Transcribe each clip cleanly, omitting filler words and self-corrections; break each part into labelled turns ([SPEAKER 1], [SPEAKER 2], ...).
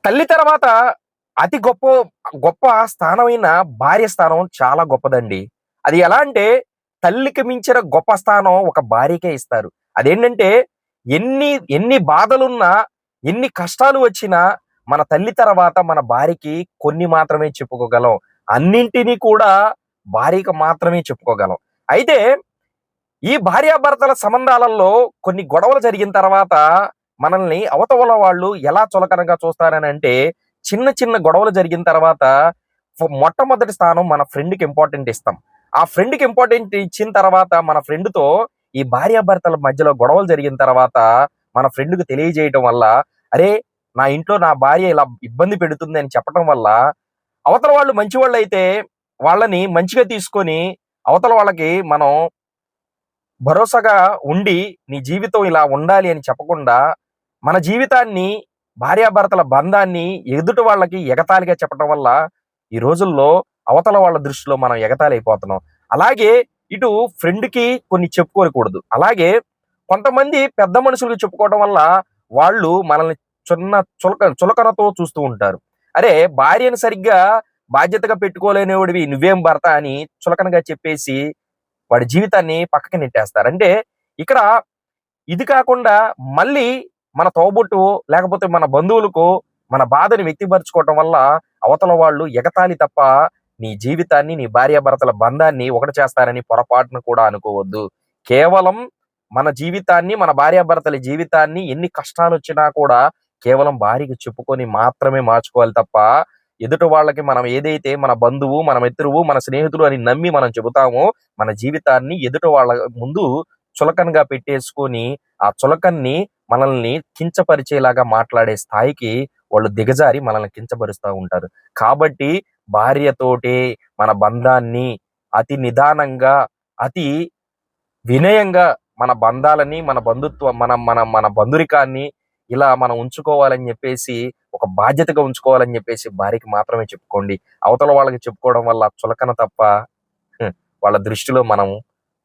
[SPEAKER 1] తల్లి తర్వాత అతి గొప్ప గొప్ప స్థానమైన భార్య స్థానం చాలా గొప్పదండి. అది ఎలా అంటే తల్లికి మించిన గొప్ప స్థానం ఒక భార్యకే ఇస్తారు. అదేంటంటే ఎన్ని ఎన్ని బాధలున్నా, ఎన్ని కష్టాలు వచ్చినా మన తల్లి తర్వాత మన భార్యకి కొన్ని మాత్రమే చెప్పుకోగలం. అన్నింటిని కూడా భార్యకి మాత్రమే చెప్పుకోగలం. అయితే ఈ భార్యాభర్తల సంబంధాలలో కొన్ని గొడవలు జరిగిన తర్వాత మనల్ని అవతల వాళ్ళు ఎలా చులకనగా చూస్తారనంటే, చిన్న చిన్న గొడవలు జరిగిన తర్వాత మొట్టమొదటి స్థానం మన ఫ్రెండ్‌కి ఇంపార్టెంట్ ఇస్తాం. ఆ ఫ్రెండ్‌కి ఇంపార్టెంట్ ఇచ్చిన తర్వాత మన ఫ్రెండ్‌తో ఈ భార్యాభర్తల మధ్యలో గొడవలు జరిగిన తర్వాత మన ఫ్రెండ్‌కి తెలియజేయటం వల్ల, "అరే! నా ఇంట్లో నా భార్య ఇలా ఇబ్బంది పెడుతుంది" అని చెప్పటం వల్ల అవతల వాళ్ళు మంచివాళ్ళైతే వాళ్ళని మంచిగా తీసుకొని అవతల వాళ్ళకి మనం భరోసాగా ఉండి, నీ జీవితం ఇలా ఉండాలి అని చెప్పకుండా, మన జీవితాన్ని, భార్యాభర్తల బంధాన్ని ఎదుటి వాళ్ళకి ఎగతాళిగా చెప్పటం వల్ల, ఈ రోజుల్లో అవతల వాళ్ళ దృష్టిలో మనం ఎగతాళి అయిపోతున్నాం. అలాగే ఇటు ఫ్రెండ్‌కి కొన్ని చెప్పుకోకూడదు. అలాగే కొంతమంది పెద్ద మనుషులకి చెప్పుకోవడం వల్ల, వాళ్ళు మనల్ని చులకనతో చూస్తూ ఉంటారు. అరే! భార్యను సరిగ్గా బాధ్యతగా పెట్టుకోలేనివాడివి నువ్వేం భర్త అని చులకనగా చెప్పేసి వాడి జీవితాన్ని పక్కకి నెట్టేస్తారు. అంటే ఇక్కడ ఇది కాకుండా మళ్ళీ మన తోబుట్టువో, లేకపోతే మన బంధువులకో మన బాధని వ్యక్తపరుచుకోవటం వల్ల అవతల వాళ్ళు ఎగతాళి తప్ప నీ జీవితాన్ని, నీ భార్యాభర్తల బంధాన్ని ఒకటి చేస్తారని పొరపాటున కూడా అనుకోవద్దు. కేవలం మన జీవితాన్ని, మన భార్యాభర్తల జీవితాన్ని ఎన్ని కష్టాలొచ్చినా కూడా కేవలం భార్యకి చెప్పుకొని మాత్రమే మార్చుకోవాలి తప్ప, ఎదుటి వాళ్ళకి మనం ఏదైతే మన బంధువు, మన మిత్రువు, మన స్నేహితుడు అని నమ్మి మనం చెబుతామో, మన జీవితాన్ని ఎదుటి వాళ్ళ ముందు చులకనగా పెట్టేసుకొని, ఆ చులకనని మనల్ని కించపరిచేలాగా మాట్లాడే స్థాయికి వాళ్ళు దిగజారి మనల్ని కించపరుస్తా ఉంటారు. కాబట్టి భార్యతోటే మన బంధాన్ని అతి నిదానంగా, అతి వినయంగా మన బంధాలని, మన బంధుత్వం మన మన మన బంధురికాన్ని ఇలా మనం ఉంచుకోవాలని జెప్పేసి, ఒక బాధ్యతగా ఉంచుకోవాలని జెప్పేసి భార్యకి మాత్రమే చెప్పుకోండి. అవతల వాళ్ళకి చెప్పుకోవడం వల్ల చులకన తప్ప హ్మ్. వాళ్ళ దృష్టిలో మనం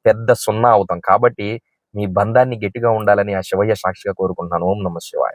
[SPEAKER 1] పెద్ద సున్నా అవుతాం. కాబట్టి మీ బంధాన్ని గట్టిగా ఉండాలని ఆ శివయ్య సాక్షిగా కోరుకుంటున్నాను. ఓం నమః శివాయ.